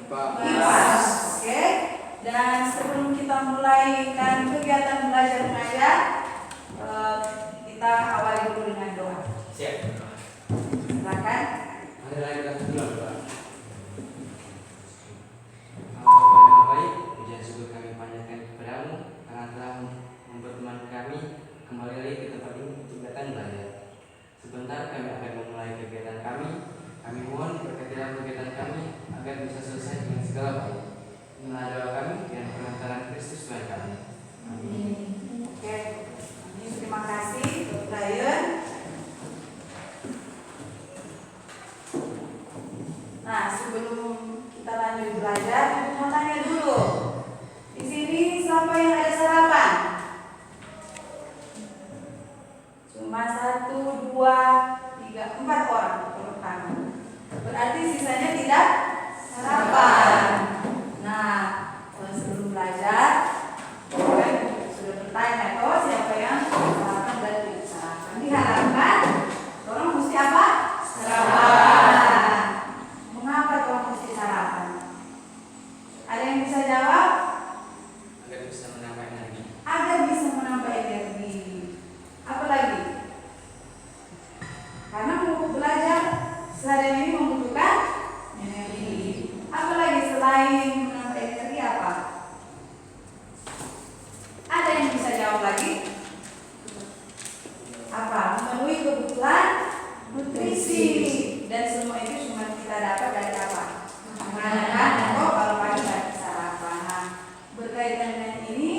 IPAS. Oke. Dan sebelum kita mulai kegiatan belajar mengajar, kita awali dulu dengan doa. Siap. Silakan. Marilah kita berdoa. Bapa yang baik, puji dan syukur kami panjatkan kepadamu karena telah mempertemukan kami kembali lagi ke tempat ini untuk kegiatan belajar. Sebentar kami akan memulai kegiatan kami. Kami mohon berkatilah kegiatan kami agar bisa selesai dengan segala baik. Inilah doa kami dan perantaraan Kristus Tuhan kami. Amin. Oke. Amin. Terima kasih, Dr. Brian. Nah, sebelum kita lanjut belajar, mau tanya dulu. Di sini siapa yang ada sarapan? Cuma 1, 2, 3, 4 orang. Berarti sisanya tidak sarapan. Nah, sebelum belajar, sudah bertanya, siapa yang sarapan dan tidak sarapan? Diharapkan orang mesti apa? Sarapan. Mengapa orang mesti sarapan? Ada yang bisa jawab? Agar bisa menambah energi. Agar bisa menambah energi. Apa lagi? Karena mau belajar seharian ini membutuhkan energi. Apalagi selain menambah energi apa? Ada yang bisa jawab lagi? Apa? Memenuhi kebutuhan nutrisi. Dan semua itu cuma kita dapat dari apa? Makanan atau kalau pagi dari sarapan. Nah, berkaitan dengan ini,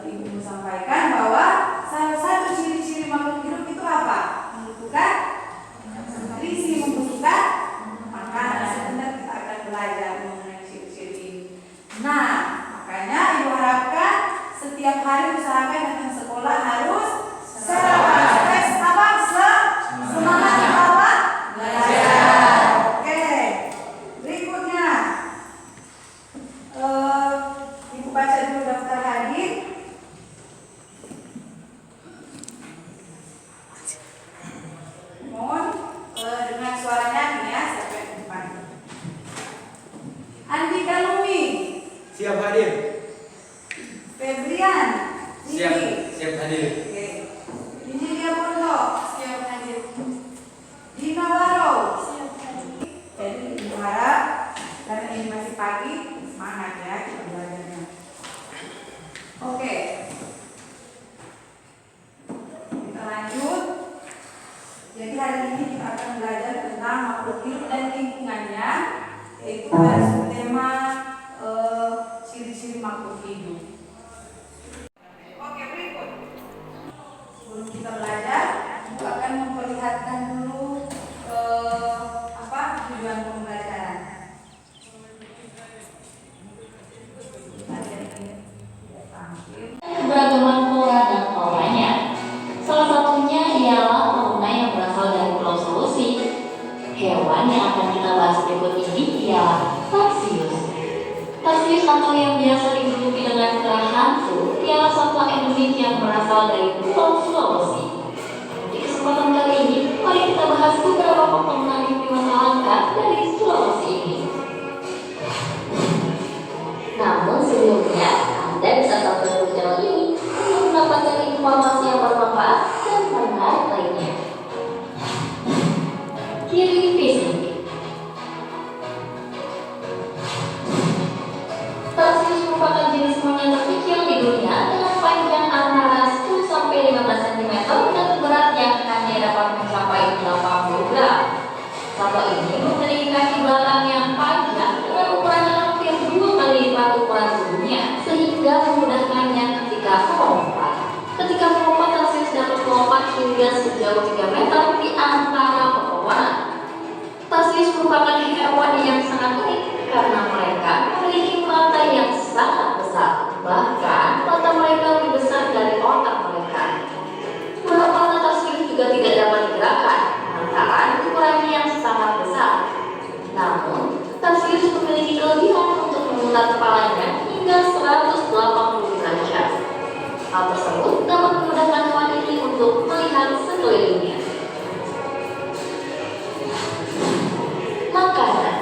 Ibu sampaikan bahwa salah satu ciri-ciri makhluk hidup itu apa? Membutuhkan nutrisi, membutuhkan makanan. Sebentar kita akan belajar mengenai ciri-ciri ini. Nah, makanya Ibu harapkan setiap hari usahakan datang sekolah harus sarapan. Apa? Semangat apa? Belajar. Oke. Berikutnya, Ibu baca dulu daftar hadir. Mohon dengan suaranya nih ya, sampai ke depan. Andika Lumi. Siap hadir. Febrian. Siap hadir. Oke. Injilia Bondo. Siap hadir. Dina Waro. Siap hadir. Jadi Ibu harap karena ini masih pagi, semangat ya kita belajarnya. Oke. Kita lanjut. Jadi hari ini kita akan belajar tentang makhluk hidup dan lingkungannya, yaitu pada tema ciri-ciri makhluk hidup. Oke, berikut. Sebelum kita belajar, Ibu akan memperlihatkan dulu tujuan pembelajaran. Keberagaman flora dan faunanya. Salah satunya ialah fauna yang berasal dari Pulau Sulawesi. Hewan yang akan kita bahas berikut ini ialah tarsius. Tarsius atau yang biasa dijuluki dengan kera hantu ialah satwa endemik yang berasal dari Pulau Sulawesi. Di kesempatan kali ini, mari kita bahas beberapa fakta menarik di masa langka dari Sulawesi ini. Namun sebelumnya, Anda bisa subscribe channel ini untuk mendapatkan informasi yang bermanfaat dan menarik lainnya. Ciri fisik. Tarsius merupakan jenis monyet terkecil di dunia dengan panjang antara 10 sampai 15 cm dan beratnya hanya dapat mencapai 80 gram. Satwa ini memiliki kaki belakang yang panjang dengan ukuran hampir 2 kali lipat ukuran tubuhnya sehingga memudahkannya ketika melompat. Ketika melompat, tarsius dapat melompat hingga sejauh 3 meter di antara pepohonan. Tarsius merupakan hewan yang sangat unik karena mereka memiliki mata yang sangat besar, bahkan mata mereka lebih besar dari otak mereka. Bola mata tarsius juga tidak dapat digerakkan lantaran ukurannya yang sangat besar. Namun, tarsius memiliki kelebihan untuk memutar kepalanya hingga 180 derajat. Hal tersebut dapat memudahkan hewan ini untuk melihat sekelilingnya. Makanan.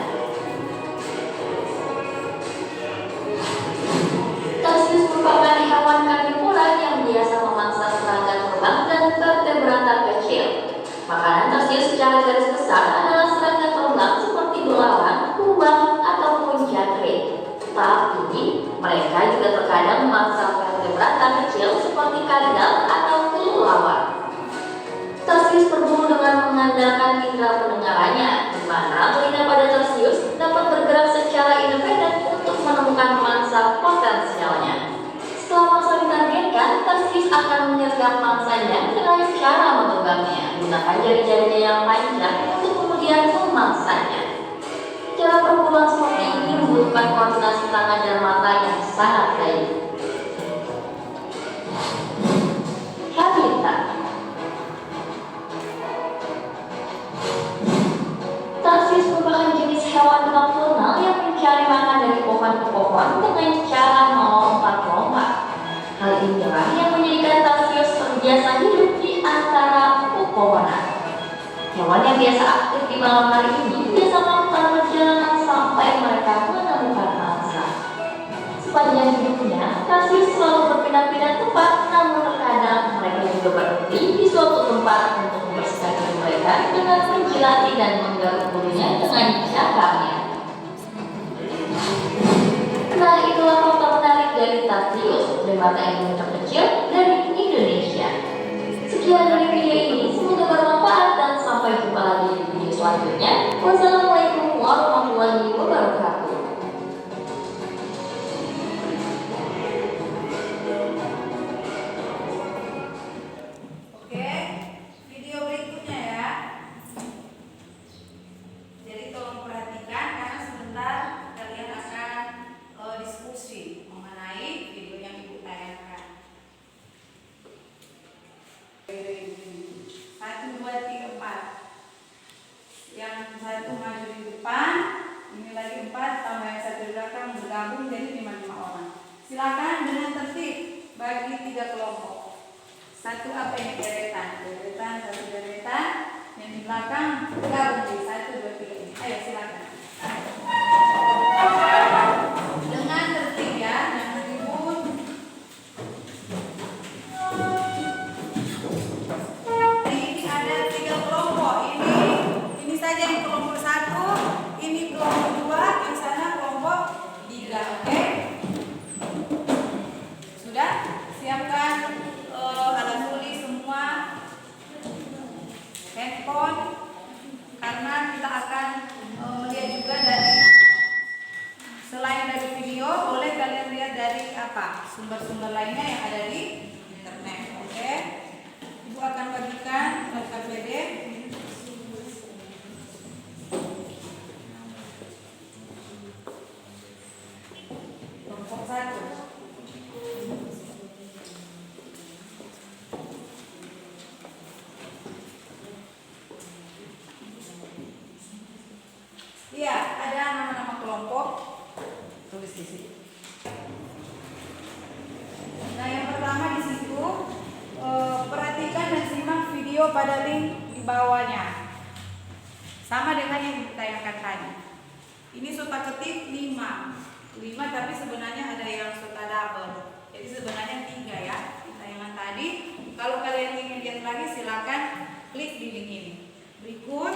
Tapi mereka juga terkadang memangsa vertebrata kecil seperti kadal atau kelelawar. Tarsius berburu dengan mengandalkan indera pendengarannya, di mana telinga pada tarsius dapat bergerak secara independen untuk menemukan mangsa potensialnya. Setelah mangsa ditargetkan, tarsius akan menyergap mangsanya dengan cara menggenggamnya, menggunakan jari-jarinya yang panjang untuk kemudian memangsanya. Cara perburuan seperti ini membutuhkan koordinasi tangan dan mata yang sangat baik. Habitat. Tarsius merupakan jenis hewan nokturnal yang mencari makan dari pohon ke pohon dengan cara melompat-lompat. Hal inilah yang menjadikan tarsius terbiasa hidup di antara pepohonan. Hewan yang biasa aktif di malam hari ini biasa melakukan perjalanan sampai mereka menemukan mangsa. Sepanjang hidupnya, tarsius selalu berpindah-pindah tempat, namun terkadang mereka juga berhenti di suatu tempat untuk membersihkan diri mereka dengan menjilati dan menggaruk bulunya dengan cakramnya. Nah, itulah fakta menarik dari tarsius, primata endemik terkecil dari Indonesia. Sekian dari video ini, semoga bermanfaat dan sampai jumpa lagi di video selanjutnya. Wassalamualaikum warahmatullahi wabarakatuh. Oke, video berikutnya ya. Jadi tolong perhatikan karena sebentar kalian akan diskusi mengenai video yang ibu tayangkan. 1, 2, 3, 4. Yang satu maju di depan, ini lagi 4 tambah yang satu di belakang bergabung jadi 5 orang. Silakan dengan tertib bagi 3 kelompok. Satu apa ini deretan, satu deretan, yang di belakang bergabung di 1, 2, 3 ini. Ayo silakan. Dengan tertib ya, jangan ribut. Ini ada 3 kelompok. Ini saja yang kelompok 1, ini kelompok 2, yang sana kelompok 3. Oke? Sudah? Siapkan alat tulis semua, handphone, karena kita akan melihat juga dari selain dari video, boleh kalian lihat dari apa sumber-sumber lainnya yang ada di internet. Oke? Ibu akan bagikan LKPD. Kelompok 1. Iya, ada nama-nama kelompok. Tulis di sini. Nah, yang pertama di situ perhatikan dan simak video pada link di bawahnya. Sama dengan yang ditayangkan tadi. Ini sota ketik 5 tapi sebenarnya ada yang sota double. Jadi sebenarnya 3 ya. Di tayangan tadi. Kalau kalian ingin lihat lagi silakan klik di link ini. Berikut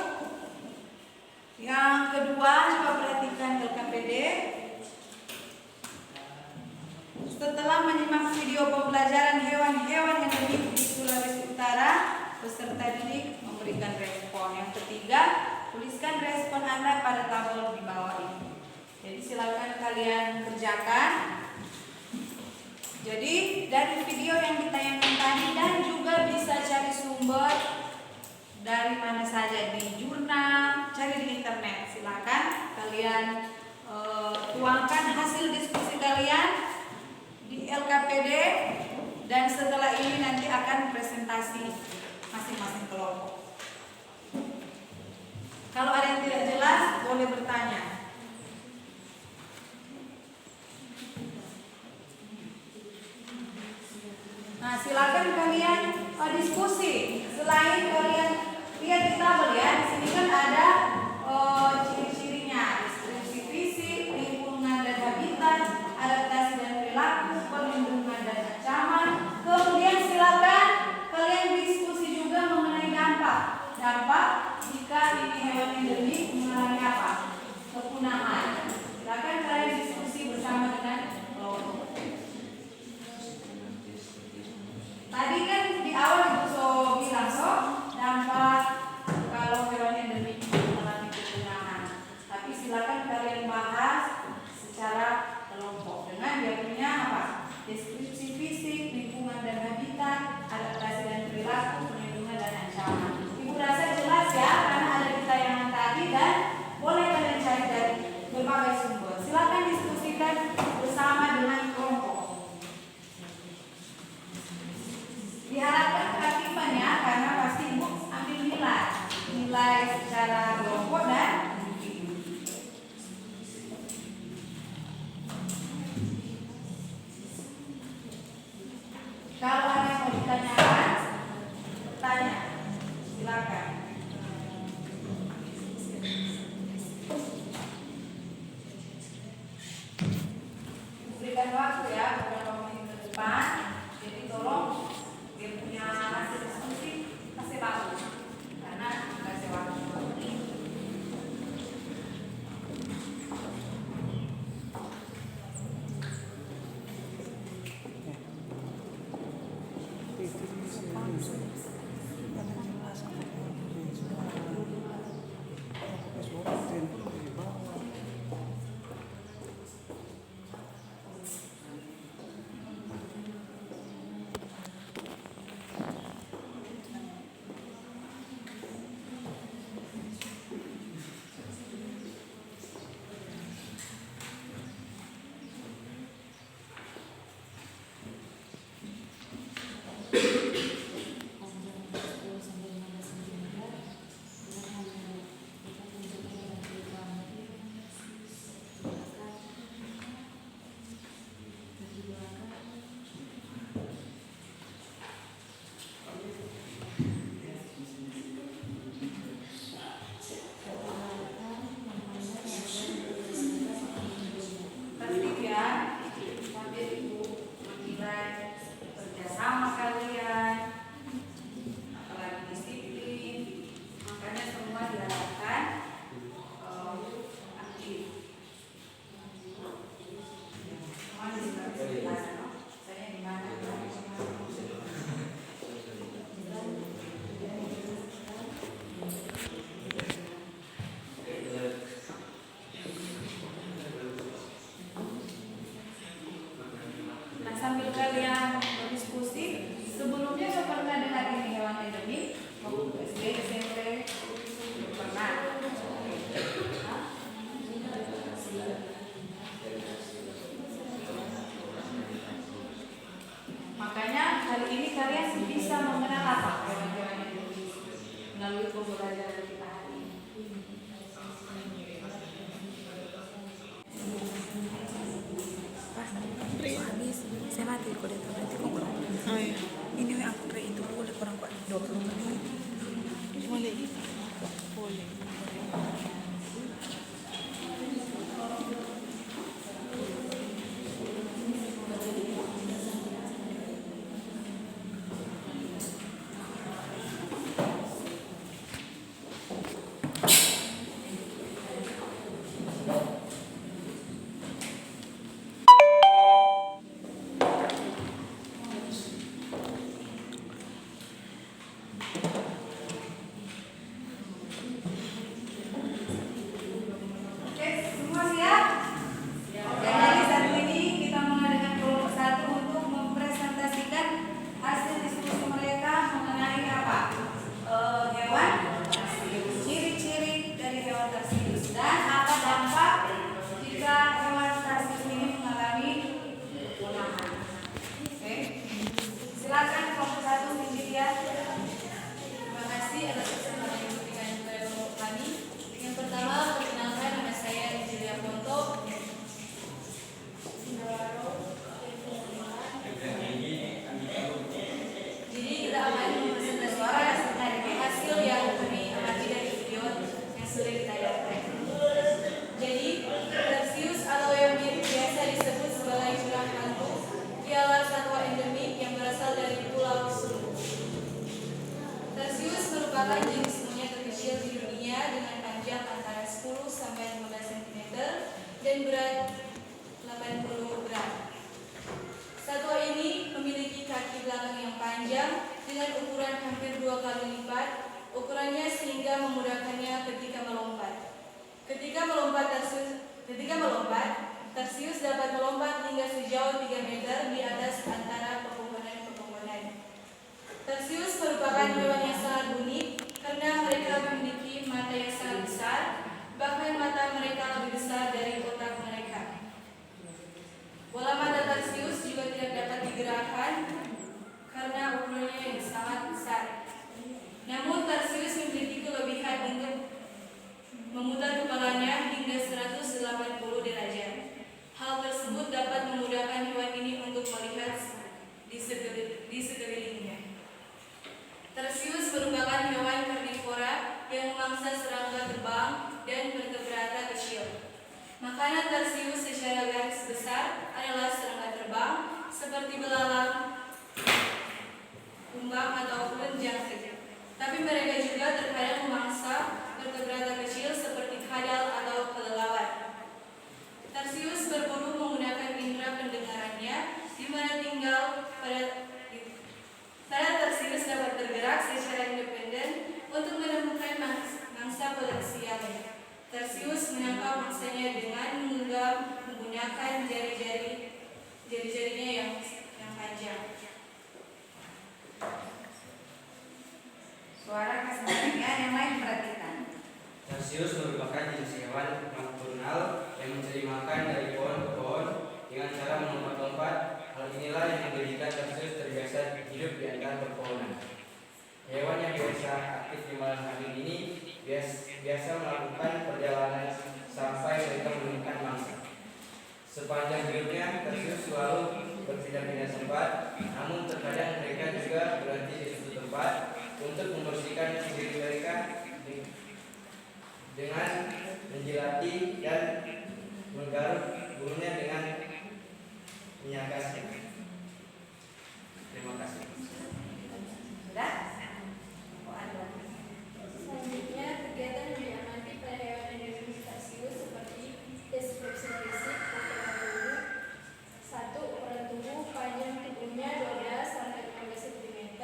yang kedua, coba perhatikan LKPD. Setelah menyimak video pembelajaran hewan-hewan endemik di Sulawesi Utara, peserta didik memberikan respon. Yang ketiga, tuliskan respon Anda pada tabel di bawah ini. Jadi silakan kalian kerjakan. Jadi dari video yang ditayangkan tadi dan juga bisa cari sumber dari mana saja di jurnal, cari di internet. Silakan kalian tuangkan hasil diskusi kalian di LKPD dan setelah ini nanti akan presentasi masing-masing kelompok. Kalau ada yang tidak jelas boleh bertanya. Nah, silakan kalian diskusi. Selain kalian lihat di tabel ya, di sini kan ada ciri-cirinya, deskripsi fisik, lingkungan dan habitat, adaptasi dan perilaku, perlindungan dan ancaman. Kemudian silakan kalian diskusi juga mengenai dampak. Dampak jika ini hewan endemik mengalami apa? Kepunahan. Silakan kalian diskusi bersama pertanyaan? Bertanya. Silakan. Berikan waktu ya beberapa menit ke depan. Jadi tolong dia punya hasil diskusi kasih waktu karena kasih waktu. Tertib ya, sambil ibu menilai kerjasama kalian, apalagi disiplin, makanya semua diharapkan aktif. Semua disiplin. Saya di mana? Nah, sambil kalian berdiskusi, sebelumnya saya pernah dengar ini hewan endemik waktu SD, SMP, pernah. Hah? Makanya hari ini kalian bisa mengenal apa hewan-hewan endemik melalui pembelajaran kita hari ini. Habis saya mati kalau dia tahu nanti kok kurang. Oh iya, Ini aku kira itu boleh kurang 20 menit. boleh. Boleh. Oke, semua siap? Oke, jadi saat ini kita mengadakan kelompok satu untuk mempresentasikan hasil diskusi mereka mengenai apa? Hewan tarsius, ciri-ciri dari hewan tarsius dan apa dampak jika hewan tarsius ini mengalami kepunahan. Oke, silakan kelompok satu Cynthia. Terima kasih atas kesempatan yang diberikan kepada kelompok kami. Yang pertama, perkenalkan nama saya Angelia Ponto. Jadi kita akan mempresentasikan hasil yang kami amati dari video yang sudah ditayangkan. Jadi, tarsius atau yang biasa disebut sebagai curang hantu ialah satwa endemik yang berasal dari Pulau Sulu. Tarsius merupakan jenis monyet terkecil di dunia dengan panjang antara 10 sampai 15 cm dan berat 80 gram. Satwa ini memiliki kaki belakang yang panjang dengan ukuran hampir 2 kali lipat ukurannya sehingga memudahkannya ketika melompat. Ketika melompat, tarsius dapat melompat hingga sejauh 3 meter di atas antara pepohonan-pepohonan. Tarsius merupakan hewan yang sangat unik karena mereka memiliki mata yang sangat besar, bahkan mata mereka lebih besar dari otak mereka. Bola mata tarsius juga tidak dapat digerakkan karena ukurannya yang sangat besar. Namun tarsius memiliki kelebihan untuk memutar kepalanya hingga 180 derajat. Hal tersebut dapat memudahkan hewan ini untuk melihat Makanan tarsius secara garis besar adalah serangga terbang seperti belalang, kumbang ataupun jangkrik. Tapi mereka juga terkadang memangsa vertebrata kecil seperti kadal atau kelelawar. Tarsius berburu menggunakan indera pendengarannya, di mana tinggal pada tarsius dapat bergerak secara independen untuk menemukan mangsa potensialnya. Tarsius menangkap mangsanya dengan menggunakan jari-jarinya yang panjang. Suara kesempatannya yang lain perhatikan. Tarsius merupakan jenis hewan nokturnal yang mencari makan dari pohon ke pohon dengan cara melompat-lompat. Hal inilah yang menjadikan tarsius terbiasa hidup di antara pepohonan. Hewan yang biasa aktif di malam hari ini biasa melakukan perjalanan sampai mereka menemukan mangsa. Sepanjang hidupnya, tarsius selalu berpindah-pindah tempat, namun terkadang mereka juga berhenti di suatu tempat untuk membersihkan diri mereka dengan menjilati dan menggaruk bulunya dengan minyak kasih. Terima kasih. Sudah? Oh, ada. Selanjutnya, kegiatan yang diamati pada hewan endemik tarsius seperti deskripsi fisik ukuran tubuh. 1. Ukuran tubuh, panjang tubuhnya 12-15 cm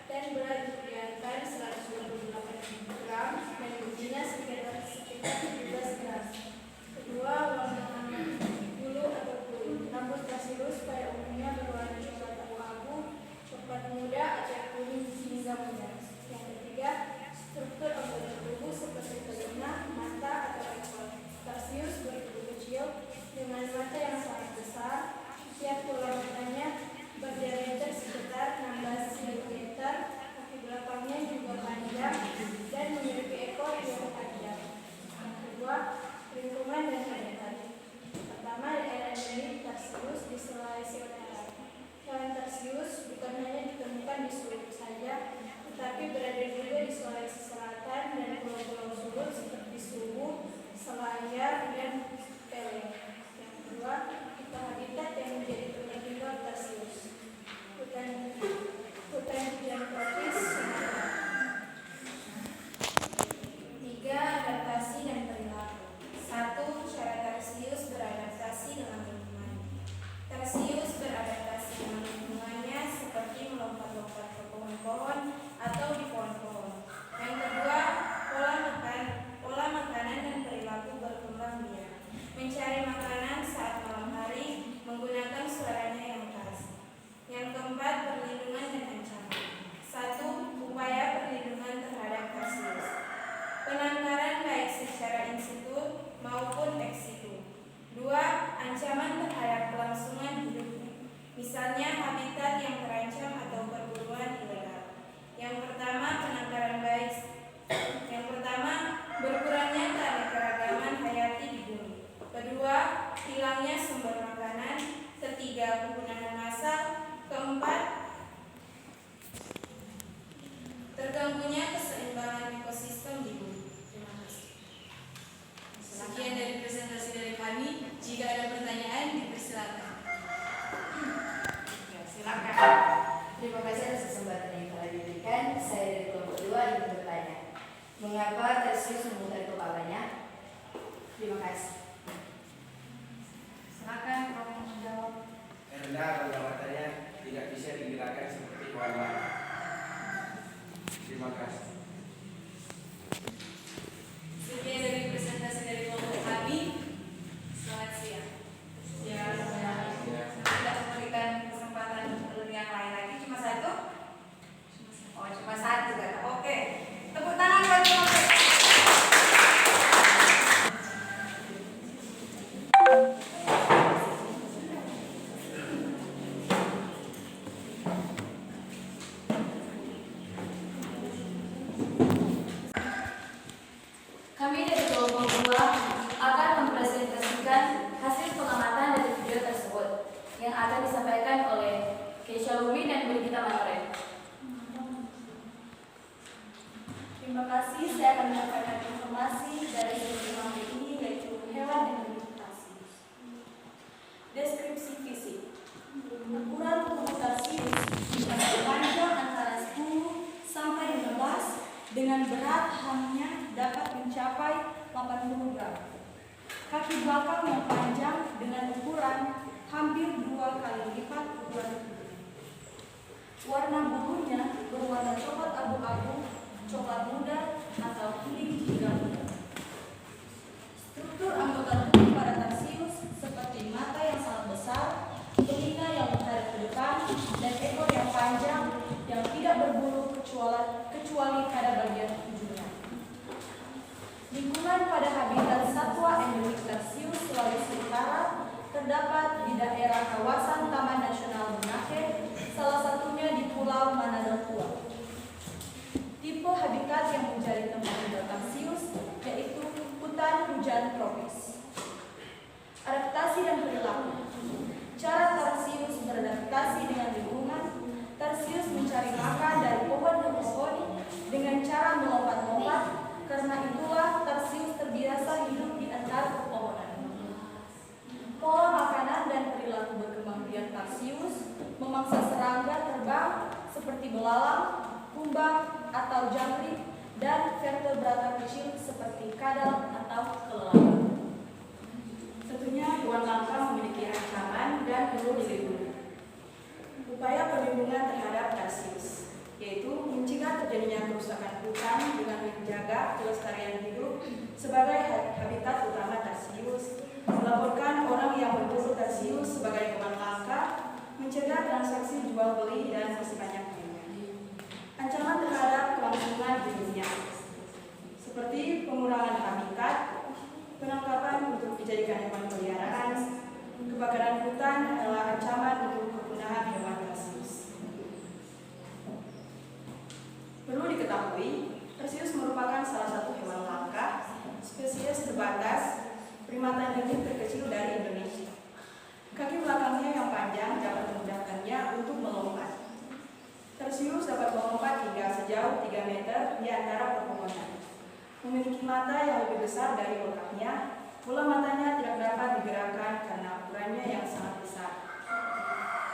dan berat diantar 128 gram dan betina sekitar 17 gram. Kedua, warna bulu atau kulit. Rambut tarsius pada umumnya berwarna coklat abu-abu, coklat muda atau kuning hingga muda. Yang ketiga, struktur anggota tubuh seperti telinga, mata atau ekor. Tarsius bertubuh kecil dengan mata yang sangat besar. Tiap bola matanya berdiameter sekitar 16 cm. Kaki belakangnya juga panjang dan memiliki ekor yang panjang. Yang kedua, lingkungan dan habitat. Pertama, daerah endemik tarsius di Sulawesi Utara. Hewan tarsius bukan hanya ditemukan di Sulut saja, tetapi berada juga di Sulawesi Selatan dan pulau-pulau Sulut seperti Suwu, Selayar, dan Pele. Yang kedua, tipe habitat yang menjadi tempat tinggal tarsius. Hutan hujan tropis Sumatera. 3. Adaptasi dan perilaku. 1. Cara tarsius beradaptasi dengan lingkungan. Tarsius beradaptasi dengan lingkungannya seperti melompat-lompat ke pohon-pohon atau di pohon-pohon. Yang kedua, pola makanan dan perilaku berkembang biak. Mencari makanan saat malam hari menggunakan suaranya yang khas. Yang keempat, perlindungan dan ancaman. 1. Upaya perlindungan terhadap tarsius. Penangkaran baik secara in situ maupun ex situ. 2. Ancaman terhadap kelangsungan hidupnya. Misalnya habitat yang terancam atau perburuan ilegal. Yang pertama, penangkaran baik. Yang pertama, berkurangnya keanekaragaman hayati di bumi. Kedua, hilangnya sumber makanan. Ketiga, penggunaan massal. Keempat, terganggunya keseimbangan ekosistem di bumi. Terima kasih. Sekian dari presentasi dari kami. Jika ada pertanyaan, dipersilakan. Ya, silakan. Terima kasih atas kesempatan yang telah diberikan. Saya dari kelompok 2 ingin bertanya, mengapa tarsius memutar kepalanya? Terima kasih. Silakan kamu menjawab. Karena roda matanya tidak bisa digerakkan seperti hewan lain. Terima kasih. Sekian dari presentasi dari kelompok kami. Selamat siang. Ya, saya tidak memberikan kesempatan yang lain lagi, cuma satu. Oh, cuma satu kan? Oke. Tepuk tangan buat kelompok. Kami dari kelompok 2 akan mempresentasikan hasil pengamatan dari video tersebut yang akan disampaikan oleh Keisha Lumi dan Brigita Manore. Terima kasih, saya akan menyampaikan informasi dari sesi materi ini yaitu hewan endemik tarsius. kaki belakang yang panjang dengan ukuran hampir 2 kali lipat ukuran tubuh. Warna bulunya berwarna coklat abu-abu, coklat muda, atau kuning hingga muda. Struktur anggota tubuh pada tarsius seperti mata yang sangat besar, telinga yang menghadap ke depan, dan ekor yang panjang yang tidak berbulu kecuali pada bagian ujungnya. Lingkungan pada habitat satwa endemik tarsius Sulawesi Utara terdapat di daerah kawasan Taman Nasional Bunaken, salah satunya di Pulau Manado Tua. Tipe habitat yang menjadi tempat tinggal tarsius yaitu hutan hujan tropis. Adaptasi dan perilaku. Cara tarsius beradaptasi dengan lingkungan. Tarsius mencari makan dari pohon ke pohon dengan cara melompat-lompat. Karena itulah tarsius terbiasa hidup di antara pepohonan. Pola makanan dan perilaku berkembang biak tarsius memangsa serangga terbang seperti belalang, kumbang, atau jangkrik, dan vertebrata kecil seperti kadal atau kelelawar. Tentunya hewan langka memiliki ancaman dan perlu dilindungi. Upaya perlindungan terhadap tarsius yaitu mencegah terjadinya kerusakan hutan dengan menjaga kelestarian hidup sebagai habitat utama tarsius, melaporkan orang yang berburu tarsius sebagai hewan langka, mencegah transaksi jual beli dan masih banyak lainnya. Ancaman terhadap kelangsungan hidupnya seperti pengurangan habitat, penangkapan untuk dijadikan hewan peliharaan, kebakaran hutan adalah ancaman untuk kepunahan hewan tarsius. Perlu diketahui, tarsius merupakan salah satu hewan langka, spesies terbatas, primata endemik terkecil dari Indonesia. Kaki belakangnya yang panjang dapat memudahkannya untuk melompat. Tarsius dapat melompat hingga sejauh 3 meter di antara pepohonan. Memiliki mata yang lebih besar dari otaknya, bola matanya tidak dapat digerakkan karena ukurannya yang sangat besar.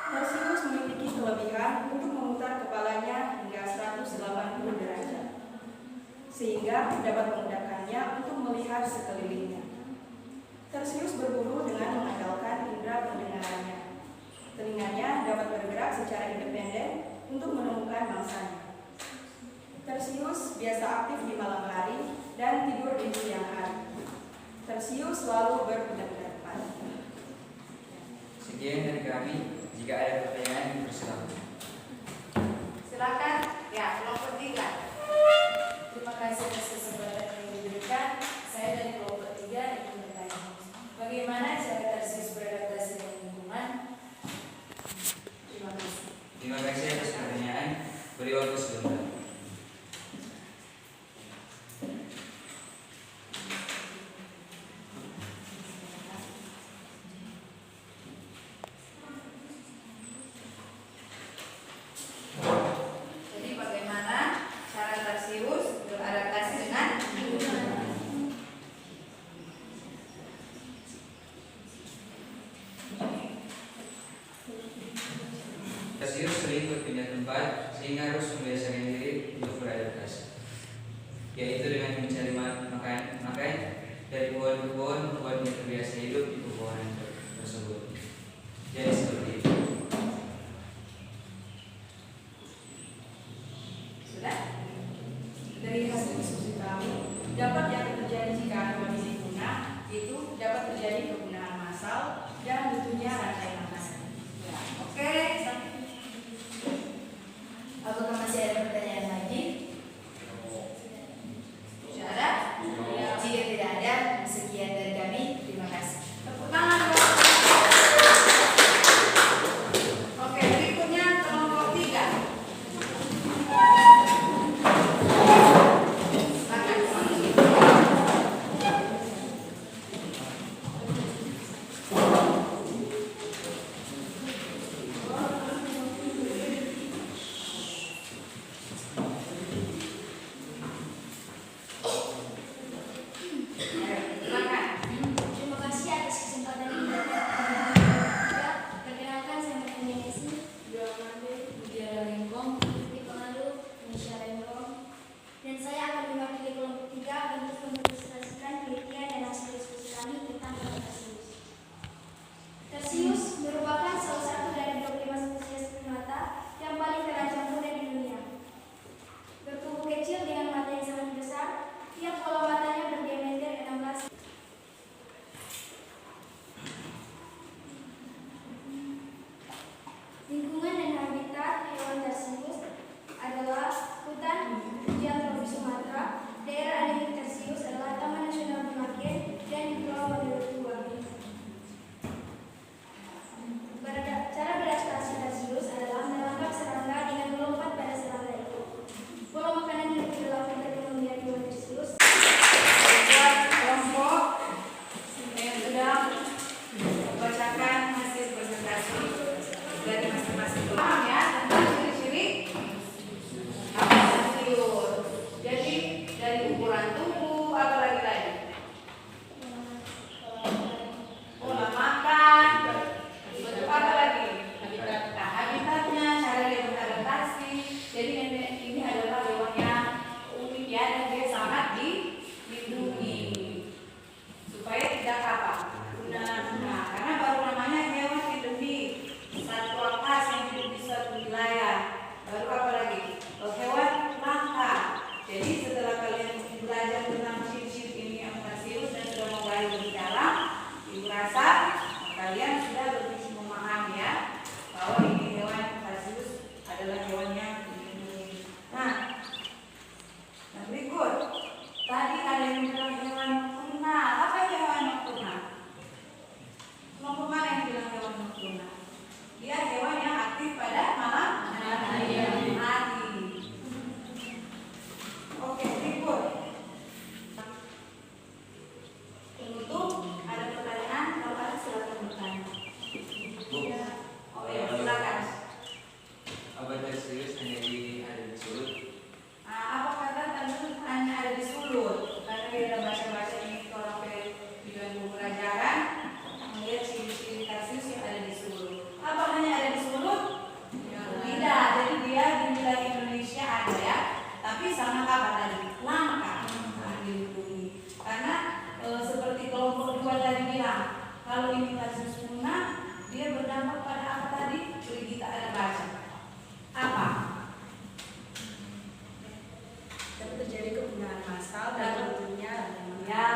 Tarsius memiliki kelebihan untuk memutar kepalanya hingga 180 derajat, sehingga dapat memudahkannya untuk melihat sekelilingnya. Tarsius berburu dengan mengandalkan indera pendengarannya. Telinganya dapat bergerak secara independen untuk menemukan mangsanya. Tarsius biasa aktif di malam hari dan tidur di siang hari. Tarsius selalu berpendapat. Sekian dari kami. Jika ada pertanyaan, bersilakan. Silakan, ya, kelompok 3. Terima kasih atas kesempatan yang diberikan. Saya dari kelompok 3 ingin bertanya, bagaimana cara tarsius beradaptasi dengan lingkungan? Terima kasih. Terima kasih atas pertanyaan. Beri waktu sebentar. Jadi bagaimana cara tarsius beradaptasi dengan lingkungan? Tarsius sering berpindah tempat sehingga harus membiasakan diri untuk beradaptasi, yaitu dengan mencari makan dari pohon ke pohon membuatnya terbiasa hidup di pepohonan tersebut. Jadi seperti itu. Sudah? Dari hasil diskusi kami, dapat yang terjadi jika hewan ini punah, itu dapat terjadi kepunahan massal dan tentunya rantai makanan. Ya, oke. Apakah masih ada pertanyaan lagi? Sudah ada? Jika tidak ada, sekian dari kami. Terima kasih. Tepuk tangan. Oke, berikutnya kelompok 3. Silakan. Tarsius merupakan salah satu dari 25 spesies primata yang paling terancam punah di dunia. Bertubuh kecil dengan mata yang sangat besar, tiap bola matanya berdiameter 16. Lingkungan dan habitat hewan tarsius adalah hutan hujan tropis Sumatera. Daerah endemik tarsius adalah Taman Nasional Bunaken dan di Pulau Baliutua. Cara beradaptasi tarsius adalah menangkap serangga dengan melompat pada serangga itu. Pola makanan yang dilakukan dari pemilihan hewan tarsius. Buat kelompok yang sedang membacakan hasil presentasi dari masing-masing paham ya tentang ciri-ciri tarsius. Jadi dari ukuran tubuh, apa lagi? Pola makan, bentuk apa lagi? Nah, habitatnya, cara dia beradaptasi. Jadi ini adalah hewan yang unik ya dan dia sangat dilindungi supaya tidak apa? Punah. Karena baru namanya hewan endemik, satwa khas yang hidup di suatu wilayah. Baru apa lagi? Hewan langka. Jadi setelah kalian belajar tentang ciri-ciri ini yang tarsius dan sudah mulai lebih dalam, ibu rasa kalian sudah lebih memahami ya bahwa ini hewan tarsius adalah hewan yang dilindungi. Nah, berikut tadi ada yang bilang hewan nocturna. Apa itu hewan nocturna? Kelompok mana yang bilang hewan nocturna? Dia hewan yang aktif pada malam hari. Oke, berikut. Penutup, ada pertanyaan? Kalau ada silakan bertanya. Oh ya, silakan. Apa tarsius ada di sulut? Apa kata tarsius hanya ada di sulut? Karena dia ada baca-baca ini kalau tujuan pembelajaran melihat ciri-ciri tarsius yang ada di sulut. Apa hanya ada di sulut? Tidak. Jadi dia di wilayah Indonesia ada ya. Tapi sangat apa tadi? Langka dilindungi. Karena seperti kelompok 2 tadi bilang, kalau ini tarsius punah, dia berdampak pada apa tadi? Kita ada baca. Apa? Terjadi kepunahan massal dan tentunya Ya,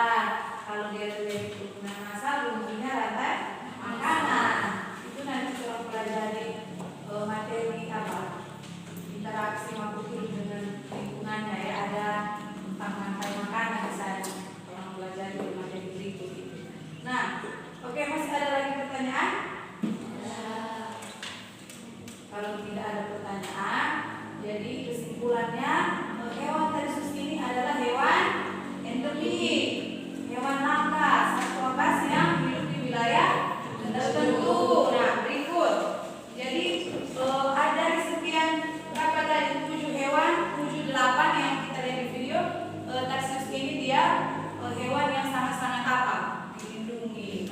kalau dia terjadi kepunahan massal, tentunya rantai makanan. Itu nanti kalau pelajari materi apa? Interaksi makhluk hidup dengan lingkungannya ya, ada tentang rantai makanan di sana. Kalau belajar di materi berikut itu. Nah, oke, masih ada lagi pertanyaan? Kalau tidak ada pertanyaan, jadi kesimpulannya hewan tarsius ini adalah hewan endemik, hewan langka, satwa khas yang hidup di wilayah tertentu. Nah, berikut. Jadi ada dari sekian berapa tadi 7 hewan, 7 8 yang kita lihat di video. Tarsius ini dia hewan yang sangat-sangat apa? Dilindungi,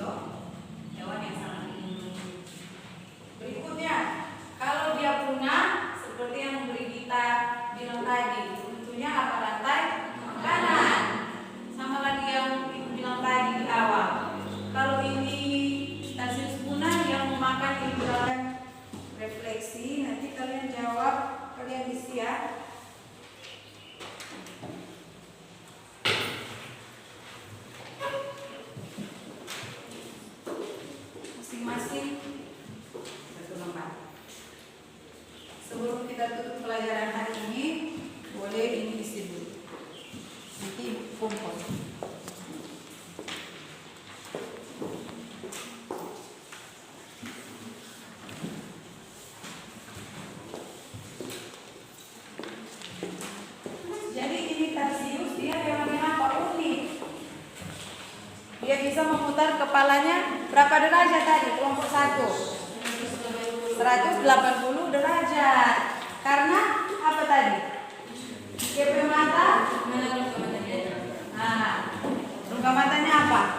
hewan yang sangat dilindungi. Berikutnya, kalau dia punah seperti yang Brigita bilang tadi, tentunya apa rantai makanan. Sama lagi yang Ibu bilang tadi di awal. Kalau ini tarsius punah yang memakan ibu refleksi, nanti kalian jawab, kalian isi ya. Masing-masing satu lembar. Sebelum kita tutup pelajaran hari ini, boleh ini isi dulu. Nanti kumpul. Jadi ini tarsius, dia hewan yang apa? Unik. Dia bisa memutar kepalanya berapa derajat tadi? Kelompok 1. 180 derajat. Karena apa tadi? GP mata. Nah, rongga matanya apa?